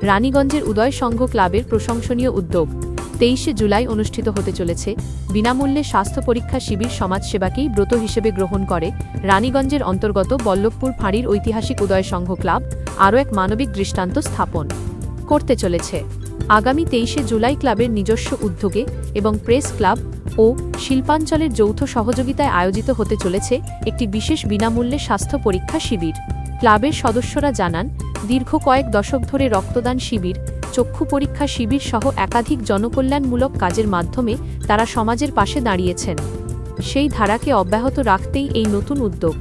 রানীগঞ্জের উদয় সংঘ ক্লাবের প্রশংসনীয় উদ্যোগ। 23 জুলাই অনুষ্ঠিত হতে চলেছে বিনামূল্যে স্বাস্থ্য পরীক্ষা শিবির। সমাজসেবাকেই ব্রত হিসেবে গ্রহণ করে রানীগঞ্জের অন্তর্গত বল্লভপুর ফাঁড়ির ঐতিহাসিক উদয় সংঘ ক্লাব আরও এক মানবিক দৃষ্টান্ত স্থাপন করতে চলেছে। আগামী 23 জুলাই ক্লাবের নিজস্ব উদ্যোগে এবং প্রেস ক্লাব ও শিল্পাঞ্চলের যৌথ সহযোগিতায় আয়োজিত হতে চলেছে একটি বিশেষ বিনামূল্যে স্বাস্থ্য পরীক্ষা শিবির। ক্লাবের সদস্যরা জানান, দীর্ঘ কয়েক দশক ধরে রক্তদান শিবির, চক্ষু পরীক্ষা শিবির সহ একাধিক জনকল্যাণমূলক কাজের মাধ্যমে তারা সমাজের পাশে দাঁড়িয়েছেন। সেই ধারাকে অব্যাহত রাখতেই এই নতুন উদ্যোগ।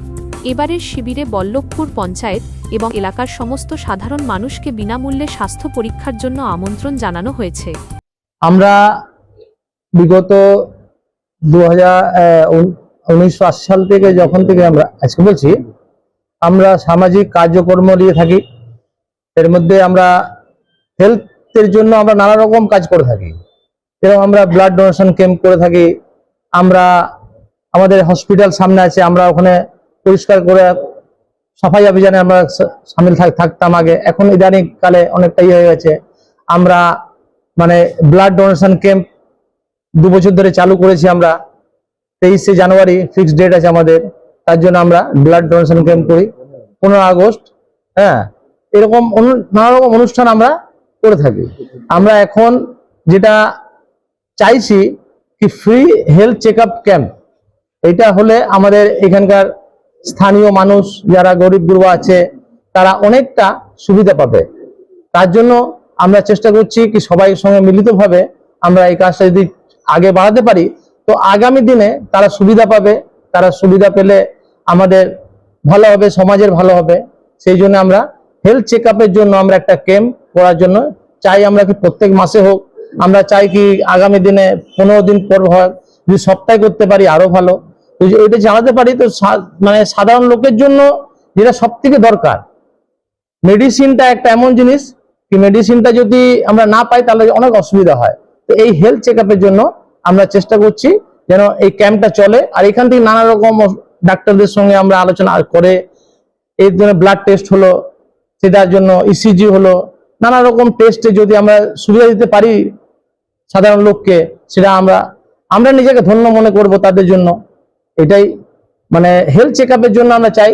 এবারের শিবিরে বল্লভপুর পঞ্চায়েত এবং এলাকার সমস্ত সাধারণ মানুষকে বিনামূল্যে স্বাস্থ্য পরীক্ষার জন্য আমন্ত্রণ জানানো হয়েছে। আমরা বিগত 1980 সাল থেকে যখন থেকে আমরা আজকে বলছি, আমরা সামাজিক কার্যক্রম নিয়ে থাকি। এর মধ্যে আমরা হেলথের জন্য আমরা নানা রকম কাজ করে থাকি। যেরকম আমরা ব্লাড ডোনেশন ক্যাম্প করে থাকি। আমরা আমাদের হসপিটাল সামনে আছে, আমরা ওখানে পরিষ্কার করে সাফাই অভিযানে আমরা সামিল থাকতাম আগে। এখন ইদানিং কালে অনেকটাই হয়ে গেছে। আমরা মানে ব্লাড ডোনেশন ক্যাম্প 2 বছর ধরে চালু করেছি। আমরা 23 জানুয়ারি ফিক্সড ডেট আছে আমাদের, তার জন্য আমরা ব্লাড ডোনেশন ক্যাম্প করি। 15 আগস্ট, এরকম নানা রকম অনুষ্ঠান আমরা করে থাকি। আমরা এখন যেটা চাইছি কি free health check up camp, এটা হলে আমাদের এখানকার স্থানীয় মানুষ যারা গরিব গুরবা আছে তারা অনেকটা সুবিধা পাবে। তার জন্য আমরা চেষ্টা করছি কি সবাই সঙ্গে মিলিতভাবে আমরা এই কাজটা যদি আগে বাড়াতে পারি তো আগামী দিনে তারা সুবিধা পাবে। তারা সুবিধা পেলে আমাদের ভালো হবে, সমাজের ভালো হবে। সেই জন্য আমরা হেলথ চেক আপের জন্য আমরা একটা ক্যাম্প করার জন্য চাই। আমরা কি প্রত্যেক মাসে হোক, আমরা চাই কি আগামী দিনে 15 দিন পর হয়, যদি সপ্তাহে করতে পারি আরো ভালো। এটা জানাতে পারি তো মানে সাধারণ লোকের জন্য যেটা সব থেকে দরকার। মেডিসিনটা একটা এমন জিনিস কি মেডিসিনটা যদি আমরা না পাই তাহলে অনেক অসুবিধা হয়। তো এই হেলথ চেক আপের জন্য আমরা চেষ্টা করছি যেন এই ক্যাম্পটা চলে। আর এখান থেকে নানা রকম ডাক্তারদের সঙ্গে আমরা আলোচনা করে এই জন্য ব্লাড টেস্ট হলো, সেটার জন্য ইসিজি হলো, নানা রকম টেস্টে যদি আমরা সুবিধা দিতে পারি সাধারণ লোককে, সেটা আমরা নিজেকে ধন্য মনে করব তাদের জন্য। এটাই মানে হেলথ চেক আপের জন্য আমরা চাই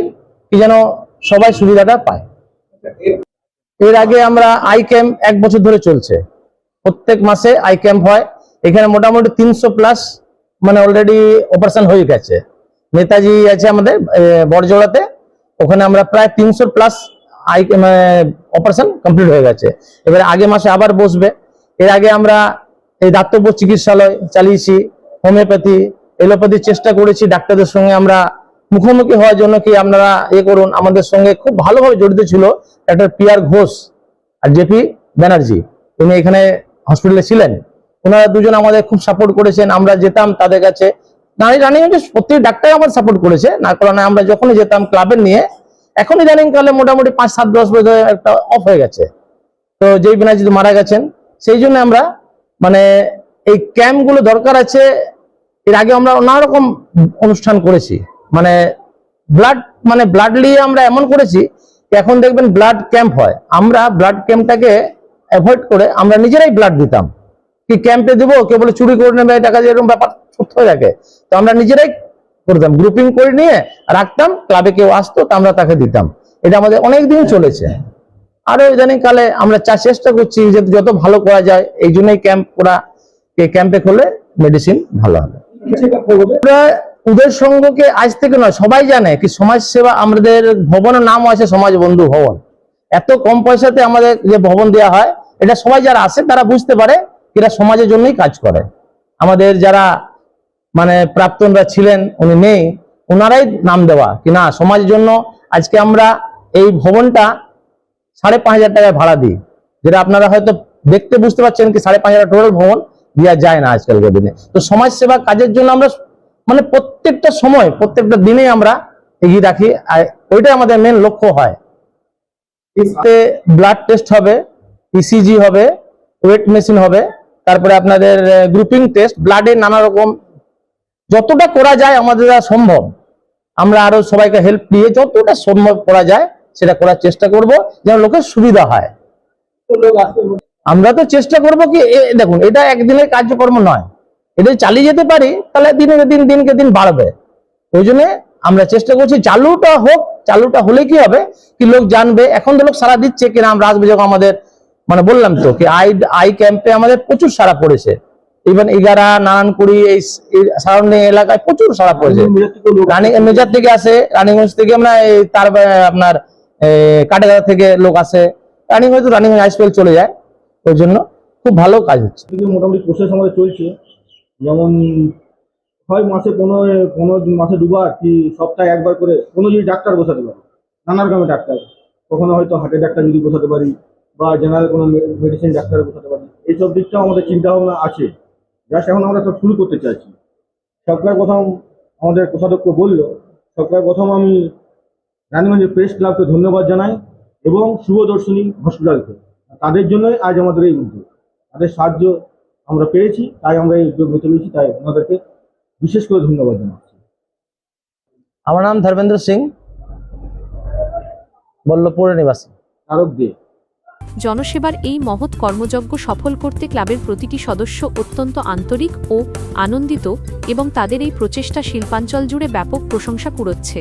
কি যেন সবাই সুবিধাটা পায়। এর আগে আমরা আই ক্যাম্প 1 বছর ধরে চলছে, প্রত্যেক মাসে আই ক্যাম্প হয়। এখানে মোটামুটি 300+ মানে অলরেডি অপারেশন হয়ে গেছে। নেতাজি আছে আমাদের বড়জোড়াতে, ওখানে আমরা প্রায় 300+ আই অপারেশন কমপ্লিট হয়ে গেছে। এবারে আগে মাসে আবার বসবে। এর আগে আমরা এই দাতব্য চিকিৎসালয় চালিয়েছি, হোমিওপ্যাথি, এলোপ্যাথির চেষ্টা করেছি। ডাক্তারদের সঙ্গে আমরা মুখোমুখি হওয়ার জন্য কি আপনারা করুন। আমাদের সঙ্গে খুব ভালোভাবে জড়িত ছিল ডাক্তার PR ঘোষ আর JP ব্যানার্জি, উনি এখানে হসপিটালে ছিলেন। ওনারা দুজন আমাদের খুব সাপোর্ট করেছেন। আমরা যেতাম তাদের কাছে, রানীগঞ্জে প্রত্যেক ডাক্তার আমাদের সাপোর্ট করেছে, না কারণে আমরা যখনই যেতাম ক্লাবের নিয়ে। এখন ইদানিং কালে মোটামুটি 5-7-10 বছর একটা অফ হয়ে গেছে। তো যেই ব্যানার্জি মারা গেছেন, সেই জন্য আমরা মানে এই ক্যাম্পগুলো দরকার আছে। এর আগে আমরা নানা রকম অনুষ্ঠান করেছি, মানে ব্লাড নিয়ে আমরা এমন করেছি এখন দেখবেন ব্লাড ক্যাম্প হয়। আমরা ব্লাড ক্যাম্পটাকে অ্যাভয়েড করে আমরা নিজেরাই ব্লাড দিতাম। কি ক্যাম্পে দেবো, কেউ বলে চুরি করে নেবে, টাকা যেরকম ব্যাপার সত্য হয়ে থাকে। তো আমরা নিজেরাই করতাম, গ্রুপিং করে নিয়ে রাখতাম। ক্লাবে কেউ আসতো তো আমরা তাকে দিতাম। এটা আমাদের অনেক দিন চলেছে। আরো ইদানিং কালে আমরা চেষ্টা করছি যে যত ভালো করা যায়, এই জন্যই ক্যাম্প করা। এই ক্যাম্পে করলে মেডিসিন ভালো হবে। উদয় সংঘকে আজ থেকে নয়, সবাই জানে কি সমাজ সেবা। আমাদের ভবনের নামও আছে সমাজ বন্ধু ভবন। এত কম পয়সাতে আমাদের যে ভবন দেওয়া হয়, এটা সবাই যারা আসে তারা বুঝতে পারে এরা সমাজের জন্যই কাজ করে। আমাদের যারা মানে প্রাক্তনরা ছিলেন, উনি নেই, ওনারাই নাম দেওয়া কি না সমাজের জন্য। আজকে আমরা এই ভবনটা 5,500 টাকায় ভাড়া দিই, যেটা আপনারা হয়তো দেখতে বুঝতে পারছেন কি 5,500 টোটাল ভবন দেওয়া যায় না আজকালকার দিনে। তো সমাজ সেবা কাজের জন্য আমরা মানে প্রত্যেকটা সময় প্রত্যেকটা দিনে আমরা এগিয়ে রাখি। আর ওইটাই আমাদের মেন লক্ষ্য হয়। এতে ব্লাড টেস্ট হবে, ইসিজি হবে, ওয়েট মেশিন হবে, তারপরে আপনাদের গ্রুপিং টেস্ট, ব্লাডের নানা রকম যতটা করা যায় আমাদের দ্বারা সম্ভব আমরা আরো সবাইকে হেল্প নিয়ে যতটা সম্ভব করা যায় সেটা করার চেষ্টা করব, যেন লোকের সুবিধা হয়। আমরা তো চেষ্টা করব কি দেখুন, এটা একদিনের কার্যকর্ম নয়, এটা চালিয়ে যেতে পারি তাহলে দিনকে দিন বাড়বে। ওই জন্য আমরা চেষ্টা করছি চালুটা হোক, চালুটা হলে কি হবে কি লোক জানবে। এখন তো লোক সারা দিচ্ছে কিনা, আমরা আসবে যখন আমাদের মানে বললাম তো কি আই ক্যাম্পে আমাদের প্রচুর সারা পড়েছে, ইভেন ইগারা নারায়ণপুরি এই সারাউন্ডিং এলাকায় প্রচুর সারা পড়েছে। রানী মেজার থেকে আসে, রানীগঞ্জ থেকে আমরা তার আপনার কাটেগাড়া থেকে লোক আসে, রানীগঞ্জ আইসপেল চলে যায়। ওই জন্য খুব ভালো কাজ হচ্ছে। মোটামুটি প্রসেস আমাদের চলছে, যেমন হয় মাসে 15 মাসে দুবার কি সপ্তাহে একবার করে কোনো যদি ডাক্তার বসাতে পারি, নানা রকমের ডাক্তার, কখনো হয়তো হার্টের ডাক্তার যদি বসাতে পারি বা জেনারেল কোনো মেডিসিন ডাক্তার বসাতে পারি, এইসব দিকটাও আমাদের চিন্তা ভাবনা আছে। জাস্ট এখন আমরা সব শুরু করতে চাইছি। সরকার প্রথম আমাদের কোষাধ্যক্ষ বলল, সরকার প্রথম আমি রানীগঞ্জের প্রেস ক্লাবকে ধন্যবাদ জানাই এবং শুভদর্শনী হসপিটালকে, তাদের জন্যই আজ আমাদের এই উদ্যোগ, তাদের সাহায্য আমরা পেয়েছি তাই আমরা এই উদ্যোগ নিতে পেরেছি, তাই ওনাদেরকে বিশেষ করে ধন্যবাদ জানাচ্ছি। আমার নাম ধর্মেন্দ্র সিং, বল্লভপুরের নিবাসী। তারক দে। জনসেবার এই মহৎ কর্মযজ্ঞ সফল করতে ক্লাবের প্রতিটি সদস্য অত্যন্ত আন্তরিক ও আনন্দিত এবং তাদের এই প্রচেষ্টা শিল্পাঞ্চল জুড়ে ব্যাপক প্রশংসা কুড়োচ্ছে।